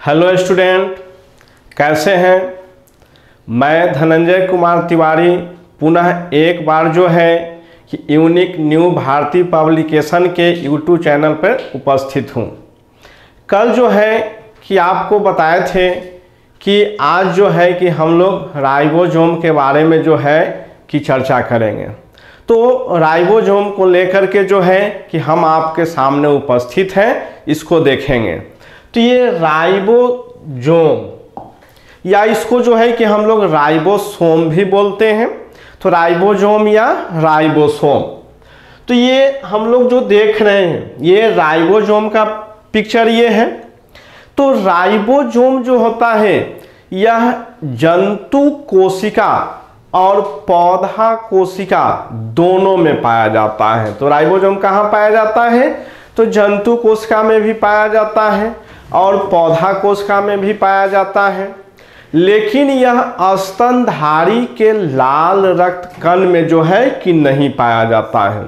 Hello student, कैसे हैं। मैं धनंजय कुमार तिवारी पुनः एक बार जो है कि यूनिक न्यू भारती पब्लिकेशन के यूट्यूब चैनल पर उपस्थित हूं। कल जो है कि आपको बताए थे कि आज जो है कि हम लोग राइबोसोम के बारे में जो है कि चर्चा करेंगे। तो राइबोसोम को लेकर के जो है कि हम आपके सामने उपस्थित हैं, इसको देखेंगे। तो ये राइबोसोम या इसको जो है कि हम लोग राइबोसोम भी बोलते हैं। तो राइबोसोम या राइबोसोम, तो ये हम लोग जो देख रहे हैं ये राइबोसोम का पिक्चर ये है। तो राइबोसोम जो होता है यह जंतु कोशिका और पौधा कोशिका दोनों में पाया जाता है। तो राइबोसोम कहाँ पाया जाता है? तो जंतु कोशिका में भी पाया जाता है और पौधा कोशिका में भी पाया जाता है, लेकिन यह स्तनधारी के लाल रक्त कण में जो है कि नहीं पाया जाता है।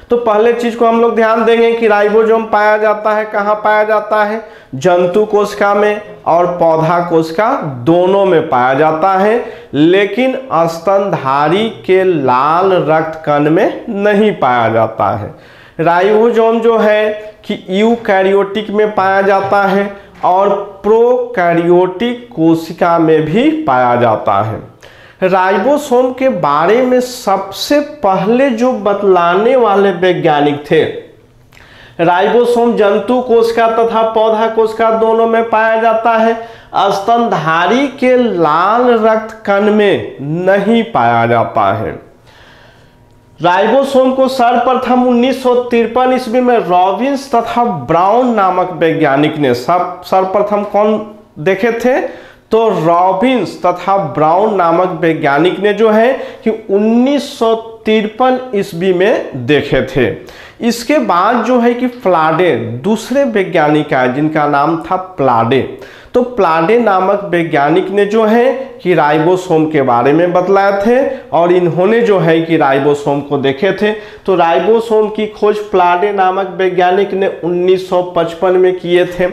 तो पहले चीज को हम लोग ध्यान देंगे कि राइबोसोम पाया जाता है कहाँ पाया जाता है? जंतु कोशिका में और पौधा कोशिका दोनों में पाया जाता है, लेकिन स्तनधारी के लाल रक्त कण में नहीं पाया जाता है। राइबोसोम जो है कि यूकैरियोटिक में पाया जाता है और प्रोकैरियोटिक कोशिका में भी पाया जाता है। राइबोसोम के बारे में सबसे पहले जो बतलाने वाले वैज्ञानिक थे, राइबोसोम जंतु कोशिका तथा पौधा कोशिका दोनों में पाया जाता है, स्तनधारी के लाल रक्त कण में नहीं पाया जाता है। राइबोसोम को सर्वप्रथम 1953 ईस्वी में रॉबिन्स तथा ब्राउन नामक वैज्ञानिक ने सर्वप्रथम कौन देखे थे? तो रॉबिन्स तथा ब्राउन नामक वैज्ञानिक ने जो है कि 1953 ईस्वी में देखे थे। इसके बाद जो है कि प्लाडे दूसरे वैज्ञानिक आए जिनका नाम था प्लाडे। तो प्लाडे नामक वैज्ञानिक ने जो है कि राइबोसोम के बारे में बतलाए थे और इन्होंने जो है कि राइबोसोम को देखे थे। तो राइबोसोम की खोज प्लाडे नामक वैज्ञानिक ने 1955 में किए थे।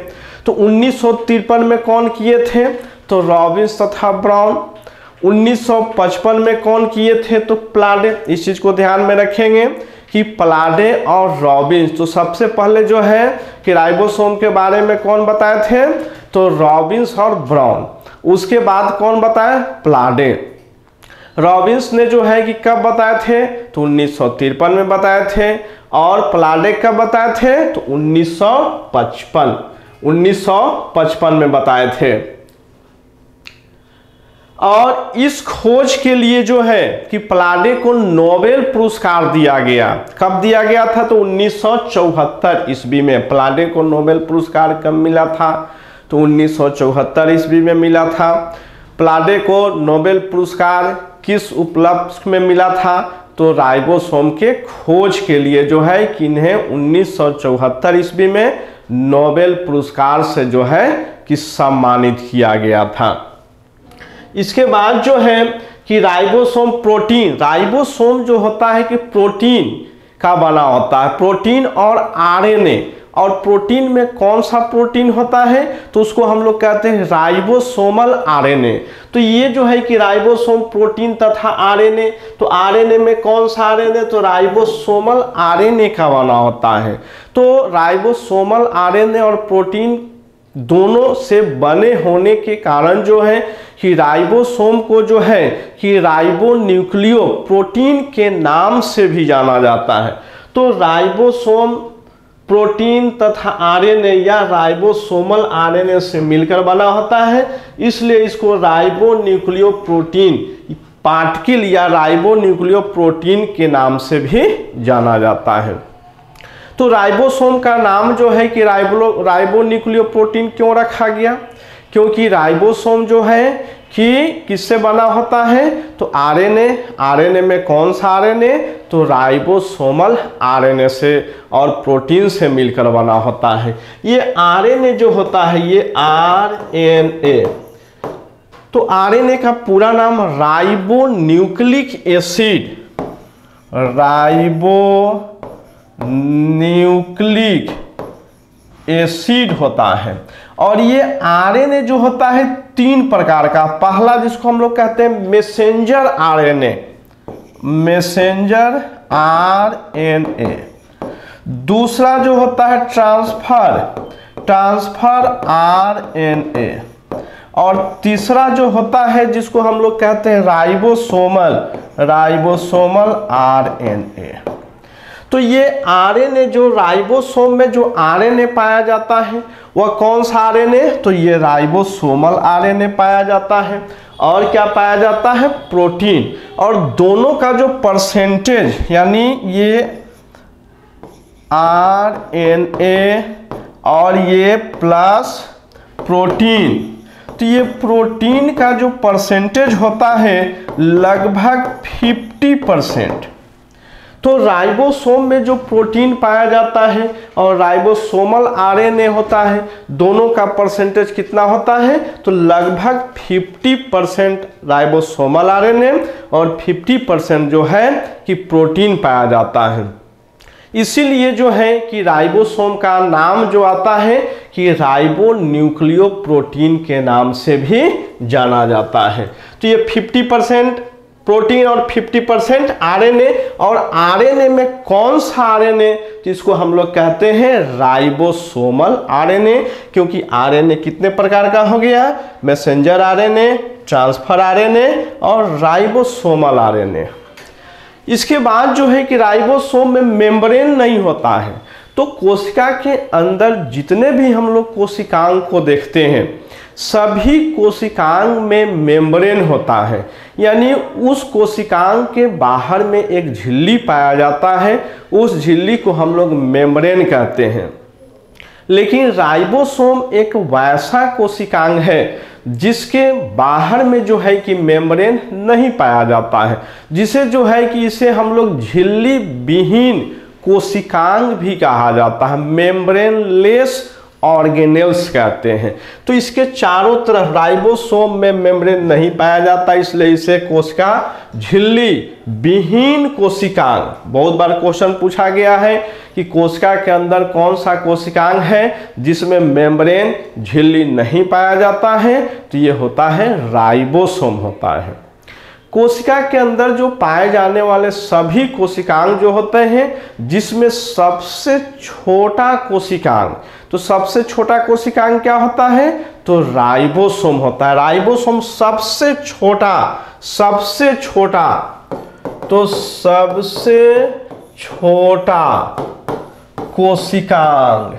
तो 1953 में कौन किए थे? तो रॉबिन्स तथा ब्राउन। 1955 में कौन किए थे? तो प्लाडे। इस चीज को ध्यान में रखेंगे कि प्लाडे और रॉबिन्स। तो सबसे पहले जो है कि राइबोसोम के बारे में कौन बताए थे? तो रॉबिन्स और ब्राउन। उसके बाद कौन बताया? प्लाडे। रॉबिन्स ने जो है कि कब बताए थे? तो 1953 में बताए थे। और प्लाडे कब बताए थे? तो 1955 में बताए थे। और इस खोज के लिए जो है कि प्लाडे को नोबेल पुरस्कार दिया गया। कब दिया गया था? तो 1974 ईस्वी में। प्लाडे को नोबेल पुरस्कार कब मिला था? तो 1974 ईस्वी में मिला था। प्लाडे को नोबेल पुरस्कार किस उपलक्ष्य में मिला था? तो राइबोसोम के खोज के लिए जो है कि इन्हें 1974 ईस्वी में नोबेल पुरस्कार से जो है कि सम्मानित किया गया था। इसके बाद जो है कि राइबोसोम प्रोटीन, राइबोसोम जो होता है कि प्रोटीन का बना होता है, प्रोटीन और आरएनए। और प्रोटीन में कौन सा प्रोटीन होता है? तो उसको हम लोग कहते हैं राइबोसोमल आरएनए। तो ये जो है कि राइबोसोम प्रोटीन तथा आरएनए। तो आरएनए में कौन सा आरएनए? तो राइबोसोमल आरएनए का बना होता है। तो राइबोसोमल आरएनए और प्रोटीन दोनों से बने होने के कारण जो है कि राइबोसोम को जो है कि राइबोन्यूक्लियो प्रोटीन के नाम से भी जाना जाता है। तो राइबोसोम प्रोटीन तथा आरएनए या राइबोसोमल आरएनए से मिलकर बना होता है, इसलिए इसको राइबोन्यूक्लियो प्रोटीन पार्टिकल या राइबोन्यूक्लियो प्रोटीन के नाम से भी जाना जाता है। तो राइबोसोम का नाम जो है कि राइबोन्यूक्लियो प्रोटीन क्यों रखा गया? क्योंकि राइबोसोम जो है कि किससे बना होता है? तो आरएनए। आरएनए में कौन सा आरएनए? तो राइबोसोमल आरएनए से और प्रोटीन से मिलकर बना होता है। ये आरएनए जो होता है ये आरएनए, तो आरएनए का पूरा नाम राइबोन्यूक्लिक एसिड, राइबोन्यूक्लिक एसिड होता है। और ये आरएनए जो होता है 3 प्रकार का। पहला जिसको हम लोग कहते हैं मैसेंजर आरएनए, मैसेंजर आरएनए। दूसरा जो होता है ट्रांसफर आरएनए। और तीसरा जो होता है जिसको हम लोग कहते हैं राइबोसोमल आरएनए। तो ये आरएनए जो राइबोसोम में जो आरएनए पाया जाता है वह कौन सा आरएनए? तो ये राइबोसोमल आरएनए पाया जाता है। और क्या पाया जाता है? प्रोटीन। और दोनों का जो परसेंटेज, यानी ये आरएनए और ये प्लस प्रोटीन, तो ये प्रोटीन का जो परसेंटेज होता है लगभग 50%। तो राइबोसोम में जो प्रोटीन पाया जाता है और राइबोसोमल आरएनए होता है, दोनों का परसेंटेज कितना होता है? तो लगभग 50% राइबोसोमल आरएनए और 50% जो है कि प्रोटीन पाया जाता है। इसीलिए जो है कि राइबोसोम का नाम जो आता है कि राइबो न्यूक्लियोप्रोटीन के नाम से भी जाना जाता है। तो ये 50% प्रोटीन और 50% आरएनए। और आरएनए में कौन सा आरएनए? जिसको हम लोग कहते हैं राइबोसोमल आरएनए, क्योंकि आरएनए कितने प्रकार का हो गया? मैसेंजर आरएनए, ट्रांसफर आरएनए और राइबोसोमल आरएनए। इसके बाद जो है कि राइबोसोम में मेम्ब्रेन नहीं होता है। तो कोशिका के अंदर जितने भी हम लोग कोशिकांग को देखते हैं, सभी कोशिकांग में मेम्ब्रेन होता है, यानी उस कोशिकांग के बाहर में एक झिल्ली पाया जाता है, उस झिल्ली को हम लोग मेम्ब्रेन कहते हैं। लेकिन राइबोसोम एक वैसा कोशिकांग है जिसके बाहर में जो है कि मेम्ब्रेन नहीं पाया जाता है, जिसे जो है कि इसे हम लोग झिल्ली विहीन कोशिकांग भी कहा जाता है, मेम्ब्रेनलेस ऑर्गेनेल्स कहते हैं। तो इसके चारों तरफ राइबोसोम में मेम्ब्रेन नहीं पाया जाता, इसलिए इसे कोशिका झिल्ली विहीन कोशिकांग। बहुत बार क्वेश्चन पूछा गया है कि कोशिका के अंदर कौन सा कोशिकांग है जिसमें मेम्ब्रेन झिल्ली नहीं पाया जाता है? तो ये होता है राइबोसोम होता है। कोशिका के अंदर जो पाए जाने वाले सभी कोशिकांग जो होते हैं, जिसमें सबसे छोटा कोशिकांग, तो सबसे छोटा कोशिकांग क्या होता है? तो राइबोसोम होता है। राइबोसोम सबसे छोटा तो सबसे छोटा कोशिकांग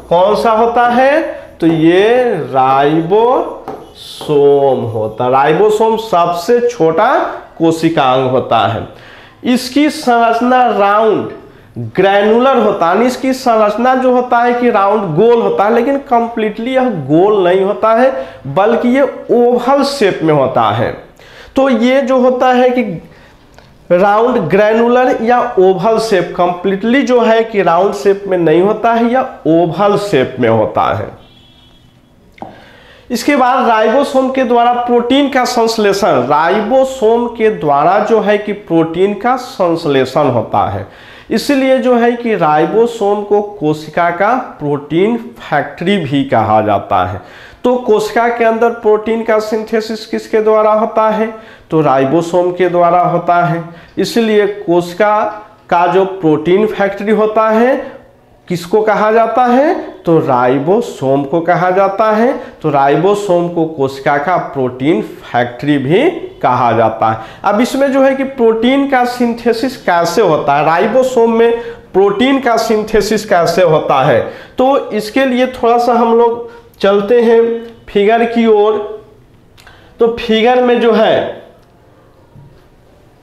कौन सा होता है? तो ये राइबोसोम होता है। राइबोसोम सबसे छोटा कोशिकांग होता है। इसकी संरचना राउंड ग्रैनुलर होता है, इसकी संरचना जो होता है कि राउंड गोल होता है, लेकिन कंप्लीटली यह गोल नहीं होता है, बल्कि ये ओवल शेप में होता है। तो ये जो होता है कि राउंड ग्रैनुलर या ओवल शेप, कंप्लीटली जो है कि राउंड शेप में नहीं होता है, या ओवल शेप में होता है। इसके बाद राइबोसोम के द्वारा प्रोटीन का संश्लेषण, राइबोसोम के द्वारा जो है कि प्रोटीन का संश्लेषण होता है। इसलिए जो है कि राइबोसोम को कोशिका का प्रोटीन फैक्ट्री भी कहा जाता है। तो कोशिका के अंदर प्रोटीन का सिंथेसिस किसके द्वारा होता है? तो राइबोसोम के द्वारा होता है। इसलिए कोशिका का जो प्रोटीन फैक्ट्री होता है किसको कहा जाता है? तो राइबोसोम को कहा जाता है। तो राइबोसोम को कोशिका का प्रोटीन फैक्ट्री भी कहा जाता है। अब इसमें जो है कि प्रोटीन का सिंथेसिस कैसे होता है, राइबोसोम में प्रोटीन का सिंथेसिस कैसे होता है, तो इसके लिए थोड़ा सा हम लोग चलते हैं फिगर की ओर। तो फिगर में जो है,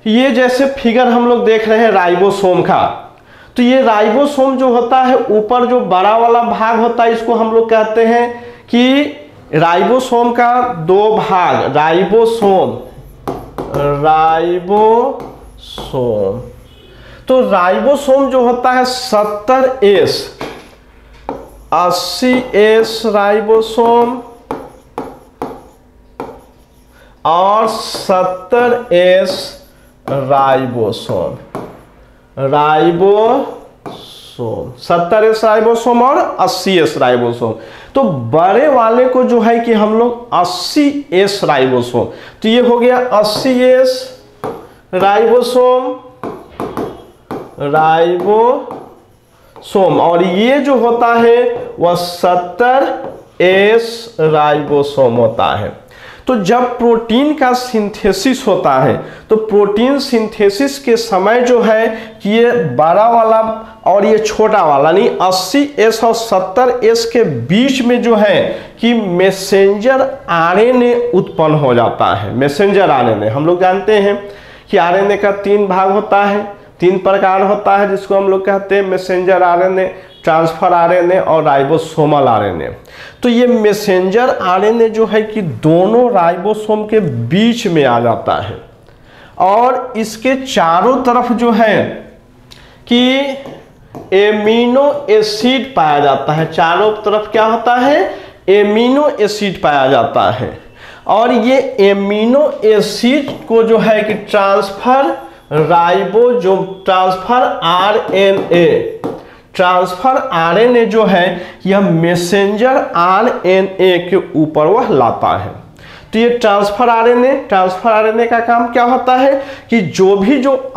ये जैसे फिगर हम लोग देख रहे हैं राइबोसोम का, तो ये राइबोसोम जो होता है, ऊपर जो बड़ा वाला भाग होता है, इसको हम लोग कहते हैं कि राइबोसोम का 2 भाग, राइबोसोम। तो राइबोसोम जो होता है 70S 80S राइबोसोम और 70S ribosome. Ribosome, 70S ribosome और 80S राइबोसोम। तो बड़े वाले को जो है कि हम लोग 80S राइबोसोम, तो ये हो गया 80S राइबोसोम, और ये जो होता है वह 70S राइबोसोम होता है। तो जब प्रोटीन का सिंथेसिस होता है तो प्रोटीन सिंथेसिस के समय जो है कि ये बड़ा वाला और ये छोटा वाला नहीं 80S और 70S के बीच में जो है कि मैसेंजर आरएनए उत्पन्न हो जाता है। मैसेंजर आरएनए हम लोग जानते हैं कि आरएनए का 3 भाग होता है, 3 प्रकार होता है, जिसको हम लोग कहते हैं मैसेंजर आरएनए, ट्रांसफर आरएनए और राइबोसोमल आरएनए। तो ये मैसेंजर आरएनए जो है कि दोनों राइबोसोम के बीच में आ जाता है और इसके चारों तरफ जो है कि एमिनो एसिड पाया जाता है। चारों तरफ क्या होता है? एमिनो एसिड पाया जाता है और ये एमिनो एसिड को जो है कि ट्रांसफर आरएनए जो है यह मैसेंजर आरएनए के ऊपर वह लाता है। तो ये ट्रांसफर आरएनए का काम क्या होता है कि जो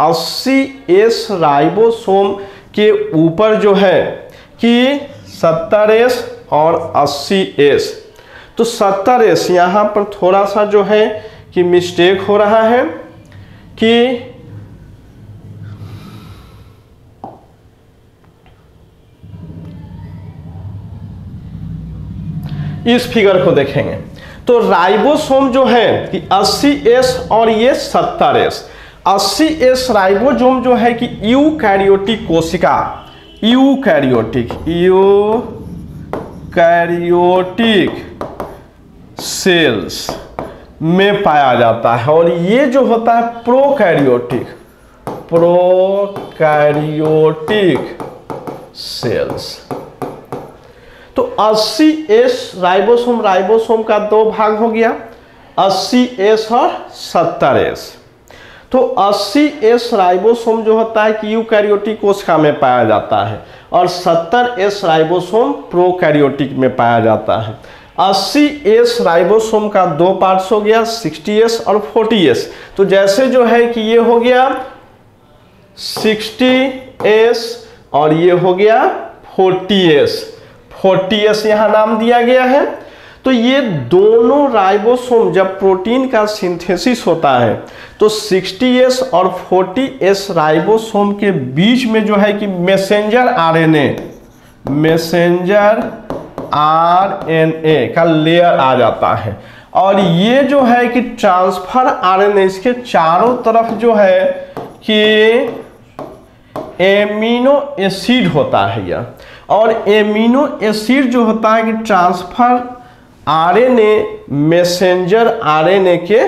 80S राइबोसोम के ऊपर जो है कि 70S और 80S, तो 70S यहाँ पर थोड़ा सा जो है कि मिस्टेक हो रहा है कि इस फिगर को देखेंगे तो राइबोसोम जो है कि 80S और ये 70S। 80S राइबोसोम जो है कि यूकैरियोटिक कोशिका, यूकैरियोटिक सेल्स में पाया जाता है और ये जो होता है प्रोकैरियोटिक सेल्स। तो 80S राइबोसोम का 2 भाग हो गया, 80S और 70S। तो 80S राइबोसोम जो होता है कि यूकैरियोटिक कोशिका में पाया जाता है और 70S राइबोसोम प्रोकैरियोटिक में पाया जाता है। 80S राइबोसोम का 2 पार्ट्स हो गया, 60S और 40S। तो जैसे जो है कि ये हो गया 60S और ये हो गया 40S यहां नाम दिया गया है। तो ये दोनों राइबोसोम जब प्रोटीन का सिंथेसिस होता है तो 60S और 40S राइबोसोम के बीच में जो है कि मैसेंजर आरएनए का लेयर आ जाता है और ये जो है कि ट्रांसफर आरएनए इसके चारों तरफ जो है कि एमिनो एसिड होता है यह, और एमिनो एसिड जो होता है कि ट्रांसफर आरएनए मैसेंजर आरएनए के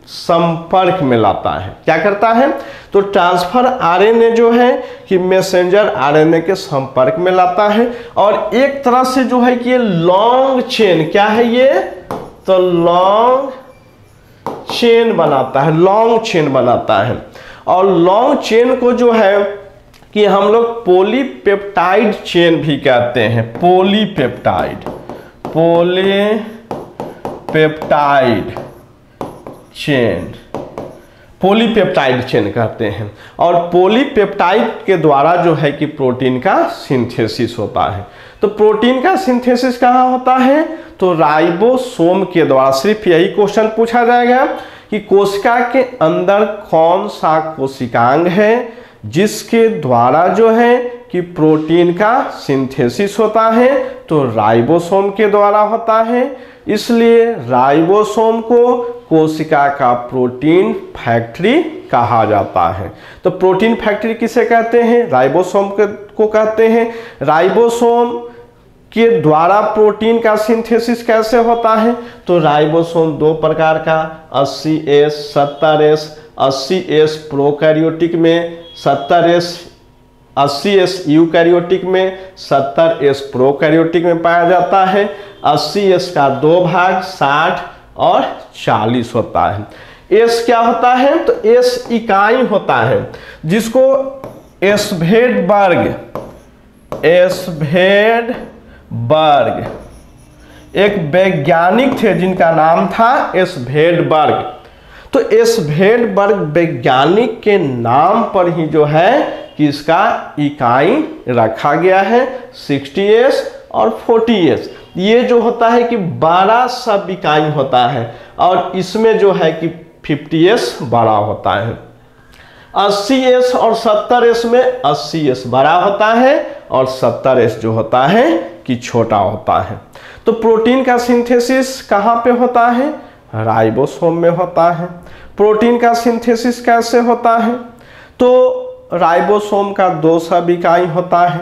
संपर्क में लाता है। क्या करता है? तो ट्रांसफर आरएनए जो है कि मैसेंजर आरएनए के संपर्क में लाता है और एक तरह से जो है कि ये लॉन्ग चेन, क्या है ये? तो लॉन्ग चेन बनाता है और लॉन्ग चेन को जो है कि हम लोग पॉलीपेप्टाइड चेन भी कहते हैं। पॉलीपेप्टाइड चेन कहते हैं और पॉलीपेप्टाइड के द्वारा जो है कि प्रोटीन का सिंथेसिस होता है। तो प्रोटीन का सिंथेसिस कहाँ होता है? तो राइबोसोम के द्वारा। सिर्फ यही क्वेश्चन पूछा जाएगा कि कोशिका के अंदर कौन सा कोशिकांग है जिसके द्वारा जो है कि प्रोटीन का सिंथेसिस होता है? तो राइबोसोम के द्वारा होता है। इसलिए राइबोसोम को कोशिका का प्रोटीन फैक्ट्री कहा जाता है। तो प्रोटीन फैक्ट्री किसे कहते हैं? राइबोसोम को कहते हैं। राइबोसोम के द्वारा प्रोटीन का सिंथेसिस कैसे होता है? तो राइबोसोम 2 प्रकार का, 80S 70S। 80S प्रोकैरियोटिक में, 80S यूकैरियोटिक में, 70S प्रोकैरियोटिक में पाया जाता है। 80S का 2 भाग 60 और 40 होता है। S क्या होता है? तो S इकाई होता है जिसको एस्वेटबर्ग एसभेडबर्ग, एक वैज्ञानिक थे जिनका नाम था एसभेडबर्ग। तो एसभेडबर्ग वैज्ञानिक के नाम पर ही जो है कि इसका इकाई रखा गया है 60s और 40s। ये जो होता है कि 12 सब इकाई होता है और इसमें जो है कि 50s बड़ा होता है। 80s और 70s में 80s बड़ा होता है और 70s जो होता है कि छोटा होता है। तो प्रोटीन का सिंथेसिस कहाँ पे होता है? राइबोसोम में होता है। प्रोटीन का सिंथेसिस कैसे होता है? तो राइबोसोम का 2 सब इकाई होता है,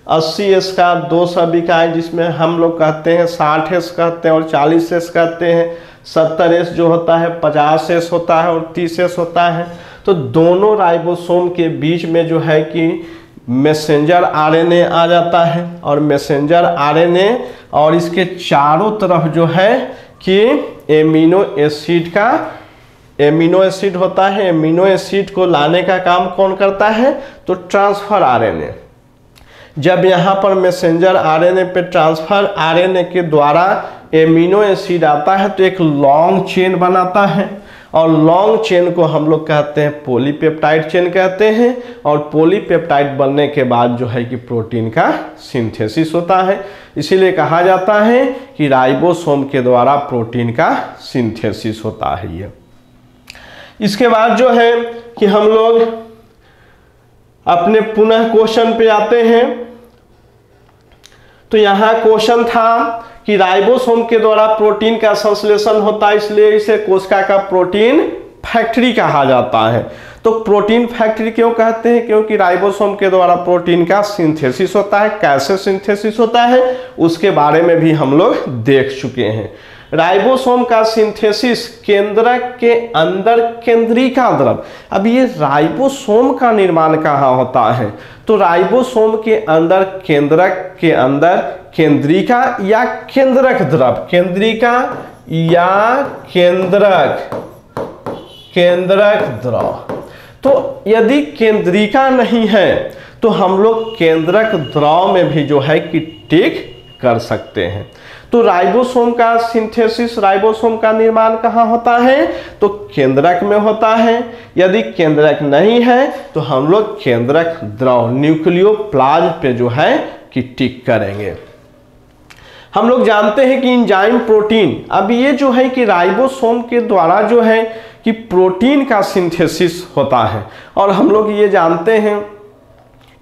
80s का 2 सब इकाई जिसमें हम लोग कहते हैं 60s कहते हैं और 40s कहते हैं। 70s जो होता है 50s होता है और 30s होता है। तो दोनों राइबोसोम के बीच में जो है कि मैसेंजर आरएनए आ जाता है और मैसेंजर आरएनए और इसके चारों तरफ जो है कि एमिनो एसिड होता है। एमिनो एसिड को लाने का काम कौन करता है? तो ट्रांसफर आरएनए। जब यहाँ पर मैसेंजर आरएनए पे ट्रांसफर आरएनए के द्वारा एमिनो एसिड आता है तो एक लॉन्ग चेन बनाता है और लॉन्ग चेन को हम लोग कहते हैं पॉलीपेप्टाइड चेन कहते हैं। और पॉलीपेप्टाइड बनने के बाद जो है कि प्रोटीन का सिंथेसिस होता है। इसीलिए कहा जाता है कि राइबोसोम के द्वारा प्रोटीन का सिंथेसिस होता है। ये इसके बाद जो है कि हम लोग अपने पुनः क्वेश्चन पे आते हैं। तो यहाँ क्वेश्चन था कि राइबोसोम के द्वारा प्रोटीन का संश्लेषण होता है, इसलिए इसे कोशिका का प्रोटीन फैक्ट्री कहा जाता है। तो प्रोटीन फैक्ट्री क्यों कहते हैं? क्योंकि राइबोसोम के द्वारा प्रोटीन का सिंथेसिस होता है। कैसे सिंथेसिस होता है उसके बारे में भी हम लोग देख चुके हैं। राइबोसोम का सिंथेसिस केंद्रक के अंदर केंद्रिका द्रव। अब ये राइबोसोम का निर्माण कहाँ होता है? तो राइबोसोम के अंदर केंद्रक के अंदर केंद्रिका या केंद्रक द्रव, केंद्रिका या केंद्रक द्रव। तो यदि केंद्रिका नहीं है तो हम लोग केंद्रक द्रव में भी जो है कि टिक कर सकते हैं। तो राइबोसोम का सिंथेसिस, राइबोसोम का निर्माण कहाँ होता है? तो केंद्रक में होता है। यदि केंद्रक नहीं है तो हम लोग केंद्रक द्रव न्यूक्लियोप्लाज्म पे जो है कि टिक करेंगे। हम लोग जानते हैं कि एंजाइम प्रोटीन, अब ये जो है कि राइबोसोम के द्वारा जो है कि प्रोटीन का सिंथेसिस होता है। और हम लोग ये जानते हैं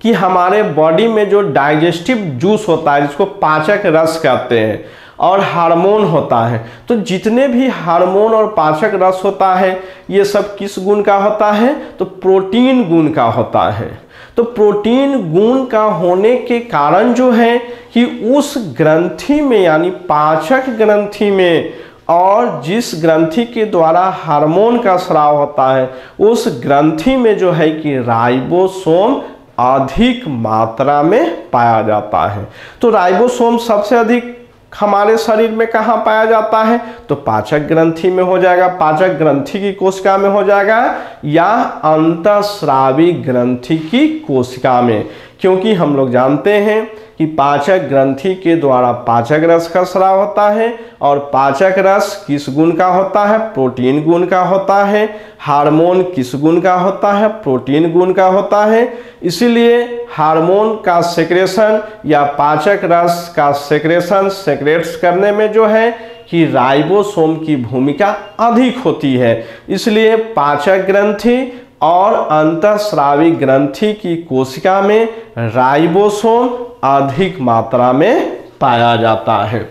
कि हमारे बॉडी में जो डाइजेस्टिव जूस होता है जिसको पाचक रस कहते हैं और हार्मोन होता है, तो जितने भी हार्मोन और पाचक रस होता है ये सब किस गुण का होता है? तो प्रोटीन गुण का होता है। तो प्रोटीन गुण का होने के कारण जो है कि उस ग्रंथि में यानी पाचक ग्रंथि में और जिस ग्रंथि के द्वारा हार्मोन का स्राव होता है उस ग्रंथि में जो है कि राइबोसोम अधिक मात्रा में पाया जाता है। तो राइबोसोम सबसे अधिक हमारे शरीर में कहाँ पाया जाता है? तो पाचक ग्रंथि में हो जाएगा, पाचक ग्रंथि की कोशिका में हो जाएगा या अंतःस्रावी ग्रंथि की कोशिका में। क्योंकि हम लोग जानते हैं कि पाचक ग्रंथि के द्वारा पाचक रस का स्राव होता है और पाचक रस किस गुण का होता है? प्रोटीन गुण का होता है। हार्मोन किस गुण का होता है? प्रोटीन गुण का होता है। इसीलिए हार्मोन का सेक्रेशन या पाचक रस का सेक्रेशन सेक्रेट्स करने में जो है कि राइबोसोम की भूमिका अधिक होती है। इसलिए पाचक ग्रंथि और अंतःस्रावी ग्रंथि की कोशिका में राइबोसोम अधिक मात्रा में पाया जाता है।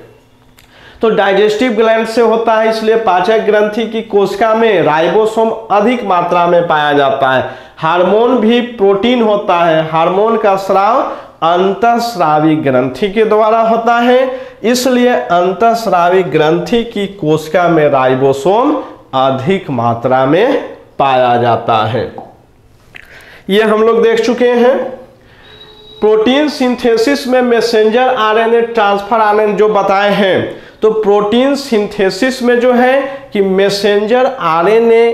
तो डाइजेस्टिव ग्लैंड से होता है, इसलिए पाचक ग्रंथि की कोशिका में राइबोसोम अधिक मात्रा में पाया जाता है। हार्मोन भी प्रोटीन होता है, हार्मोन का स्राव अंतःस्रावी ग्रंथि के द्वारा होता है, इसलिए अंतःस्रावी ग्रंथि की कोशिका में राइबोसोम अधिक मात्रा में पाया जाता है। ये हम लोग देख चुके हैं। प्रोटीन सिंथेसिस में मैसेंजर आरएनए ट्रांसफर आरएनए जो बताए हैं, तो प्रोटीन सिंथेसिस में जो है कि मैसेंजर आरएनए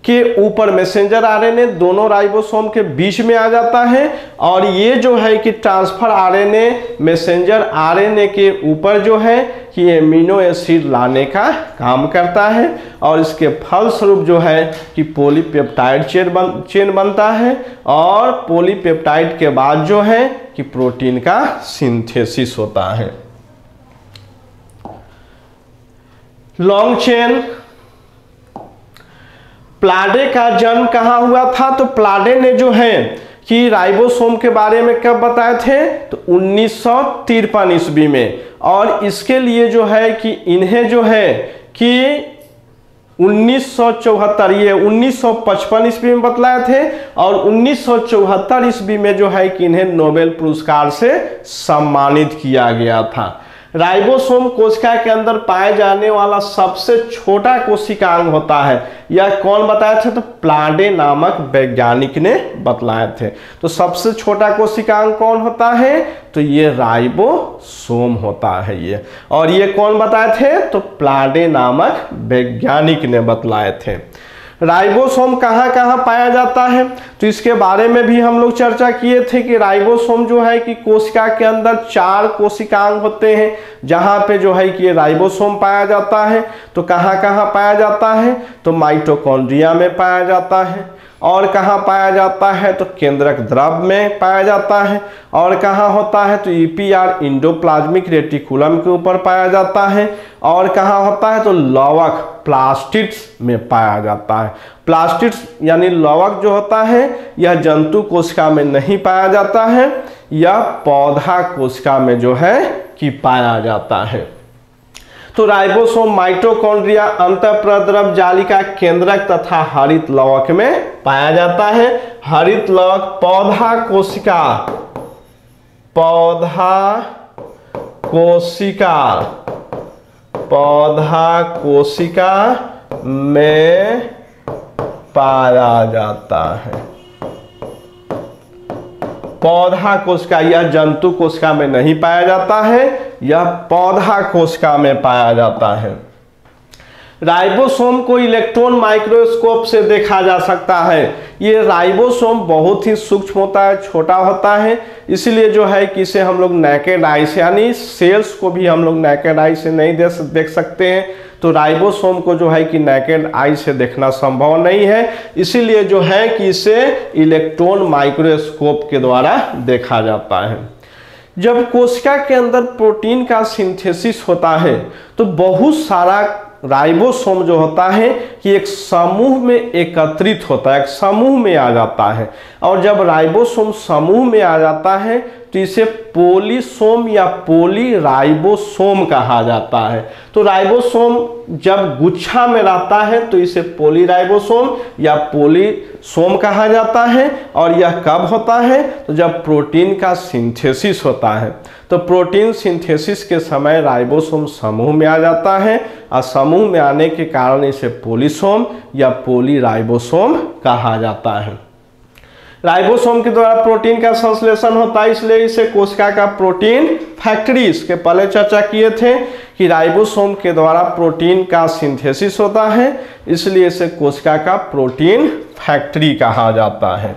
के ऊपर मैसेंजर आरएनए दोनों राइबोसोम के बीच में आ जाता है और ये जो है कि ट्रांसफर आरएनए मैसेंजर आरएनए के ऊपर जो है कि एमिनो एसिड लाने का काम करता है और इसके फलस्वरूप जो है कि पॉलीपेप्टाइड चेन बनता है और पॉलीपेप्टाइड के बाद जो है कि प्रोटीन का सिंथेसिस होता है। लॉन्ग चेन प्लाडे का जन्म कहाँ हुआ था? तो प्लाडे ने जो है कि राइबोसोम के बारे में कब बताए थे? तो 1953 ईस्वी में। और इसके लिए जो है कि इन्हें जो है कि 1974 ये 1955 ईस्वी में बतलाए थे और 1974 ईस्वी में जो है कि इन्हें नोबेल पुरस्कार से सम्मानित किया गया था। राइबोसोम कोशिका के अंदर पाए जाने वाला सबसे छोटा कोशिकांग होता है। यह कौन बताए थे? तो प्लाडे नामक वैज्ञानिक ने बतलाए थे। तो सबसे छोटा कोशिकांग कौन होता है? तो ये राइबोसोम होता है ये। और ये कौन बताए थे? तो प्लाडे नामक वैज्ञानिक ने बतलाए थे। राइबोसोम कहाँ कहाँ पाया जाता है? तो इसके बारे में भी हम लोग चर्चा किए थे कि राइबोसोम जो है कि कोशिका के अंदर 4 कोशिकांग होते हैं जहाँ पे जो है कि ये राइबोसोम पाया जाता है। तो कहाँ कहाँ पाया जाता है? तो माइटोकॉन्ड्रिया में पाया जाता है। और कहाँ पाया जाता है? तो केंद्रक द्रव में पाया जाता है। और कहाँ होता है? तो ईपीआर इंडोप्लाज्मिक रेटिकुलम के ऊपर पाया जाता है। और कहाँ होता है? तो लवक प्लास्टिड्स में पाया जाता है। प्लास्टिड्स यानी लवक जो होता है यह जंतु कोशिका में नहीं पाया जाता है, यह पौधा कोशिका में जो है कि पाया जाता है। तो राइबोसोम माइटोकॉन्ड्रिया, अंतःप्रद्रव जालिका, केंद्रक तथा हरित लवक में पाया जाता है। हरित लवक पौधा कोशिका में पाया जाता है। पौधा कोशिका, यह जंतु कोशिका में नहीं पाया जाता है, यह पौधा कोशिका में पाया जाता है। राइबोसोम को इलेक्ट्रॉन माइक्रोस्कोप से देखा जा सकता है। ये राइबोसोम बहुत ही सूक्ष्म होता है, छोटा होता है, इसलिए जो है कि इसे हम लोग नेकेड आई से यानी सेल्स को भी हम लोग नेकेड आई से नहीं देख सकते हैं। तो राइबोसोम को जो है कि नेकेड आई से देखना संभव नहीं है, इसीलिए जो है कि इसे इलेक्ट्रॉन माइक्रोस्कोप के द्वारा देखा जाता है। जब कोशिका के अंदर प्रोटीन का सिंथेसिस होता है तो बहुत सारा राइबोसोम जो होता है कि एक समूह में एकत्रित होता है, एक समूह में आ जाता है। और जब राइबोसोम समूह में आ जाता है तो इसे पोलीसोम या पोलीराइबोसोम कहा जाता है। तो राइबोसोम जब गुच्छा में रहता है तो इसे पोलीराइबोसोम या पोलीसोम कहा जाता है। और यह कब होता है? तो जब प्रोटीन का सिंथेसिस होता है। तो प्रोटीन सिंथेसिस के समय राइबोसोम समूह में आ जाता है और समूह में आने के कारण इसे पोलीसोम या पोलीराइबोसोम कहा जाता है। राइबोसोम के द्वारा प्रोटीन का संश्लेषण होता है, इसलिए इसे कोशिका का प्रोटीन फैक्ट्री, इसके पहले चर्चा किए थे कि राइबोसोम के द्वारा प्रोटीन का सिंथेसिस होता है, इसलिए इसे कोशिका का प्रोटीन फैक्ट्री कहा जाता है।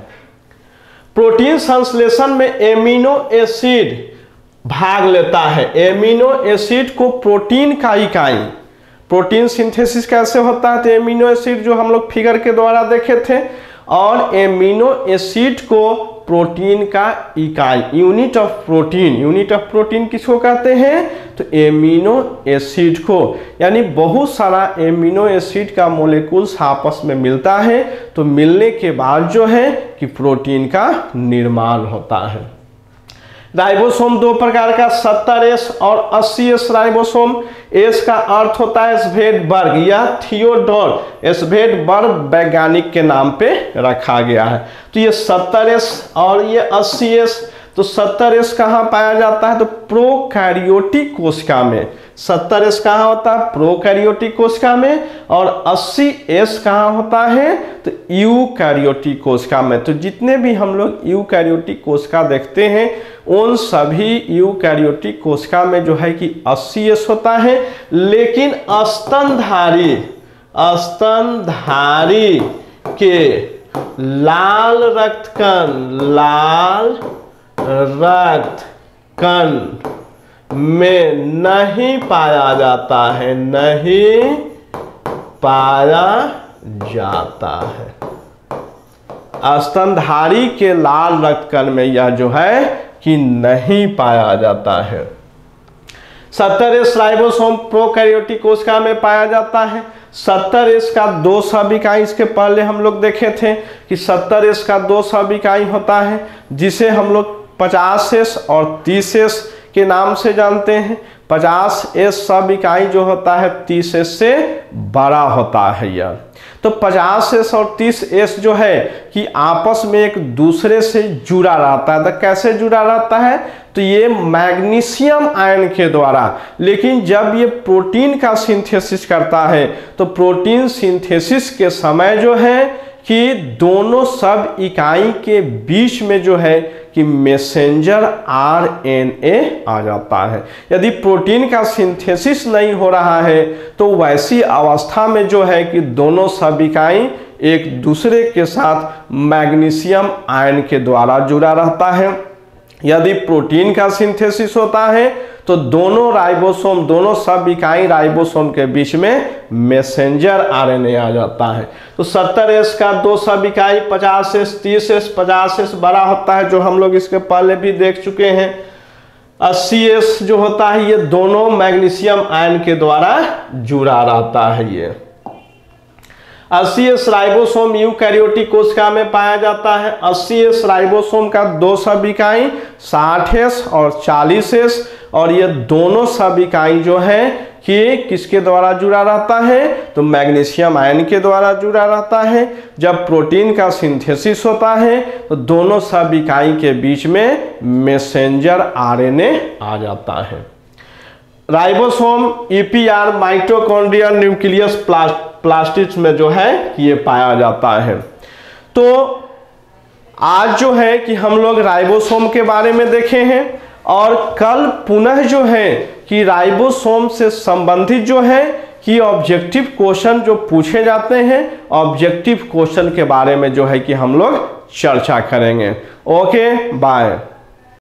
प्रोटीन संश्लेषण में एमिनो एसिड भाग लेता है। एमिनो एसिड को प्रोटीन का इकाई, प्रोटीन सिंथेसिस कैसे होता है? तो एमिनो एसिड जो हम लोग फिगर के द्वारा देखे थे, और एमिनो एसिड को प्रोटीन का इकाई, यूनिट ऑफ प्रोटीन किसको कहते हैं? तो एमिनो एसिड को। यानी बहुत सारा एमिनो एसिड का मोलेकुल्स आपस में मिलता है, तो मिलने के बाद जो है कि प्रोटीन का निर्माण होता है। राइबोसोम 2 प्रकार का 70S और 80S राइबोसोम। एस का अर्थ होता है एस्वेडबर्ग या थियोडोर एस्वेडबर्ग वैज्ञानिक के नाम पे रखा गया है। तो ये 70S और ये 80S। तो 70S कहाँ पाया जाता है? तो प्रोकैरियोटिक कोशिका में। 70S कहाँ होता है? प्रोकैरियोटिक कोशिका में। और 80S कहाँ होता है? तो यूकैरियोटिक कोशिका में। तो जितने भी हम लोग यूकैरियोटिक कोशिका देखते हैं उन सभी यूकैरियोटिक कोशिका में जो है कि 80S होता है, लेकिन स्तनधारी के लाल रक्त कण में नहीं पाया जाता है, नहीं पाया जाता है। स्तनधारी के लाल रक्त कण में यह जो है कि नहीं पाया जाता है। 70S राइबोसोम प्रोकैरियोटिक कोशिका में पाया जाता है। 70S का 2 सब इकाई, इसके पहले हम लोग देखे थे कि 70S का 2 सब इकाई होता है, जिसे हम लोग 50S और 30S के नाम से जानते हैं। 50S सब इकाई जो होता है 30S से बड़ा होता है यह। तो 50S और 30S जो है कि आपस में एक दूसरे से जुड़ा रहता है। तो कैसे जुड़ा रहता है? तो ये मैग्नीशियम आयन के द्वारा। लेकिन जब ये प्रोटीन का सिंथेसिस करता है तो प्रोटीन सिंथेसिस के समय जो है कि दोनों सब इकाई के बीच में जो है कि मैसेंजर RNA आ जाता है। यदि प्रोटीन का सिंथेसिस नहीं हो रहा है तो वैसी अवस्था में जो है कि दोनों सब इकाई एक दूसरे के साथ मैग्नीशियम आयन के द्वारा जुड़ा रहता है। यदि प्रोटीन का सिंथेसिस होता है तो दोनों राइबोसोम, दोनों सब इकाई राइबोसोम के बीच में मैसेंजर RNA आ जाता है। तो 70S का 2 सब इकाई 50S, 30S, 50S बड़ा होता है, जो हम लोग इसके पहले भी देख चुके हैं। 80S जो होता है ये दोनों मैग्नीशियम आयन के द्वारा जुड़ा रहता है। ये 80S राइबोसोम यूकैरियोटिक कोशिका में पाया जाता है। 80S राइबोसोम का 2 सब इकाई 60S और 40S, और ये दोनों सब इकाई जो है कि किसके द्वारा जुड़ा रहता है? तो मैग्नीशियम आयन के द्वारा जुड़ा रहता है। जब प्रोटीन का सिंथेसिस होता है तो दोनों सब इकाई के बीच में मैसेंजर RNA आ जाता है। Ribosome EPR mitochondrial nucleus plastids में जो है ये पाया जाता है। तो आज जो है कि हम लोग राइबोसोम के बारे में देखे हैं, और कल पुनः जो है कि राइबोसोम से संबंधित जो है कि ऑब्जेक्टिव क्वेश्चन जो पूछे जाते हैं, ऑब्जेक्टिव क्वेश्चन के बारे में जो है कि हम लोग चर्चा करेंगे। Okay, bye.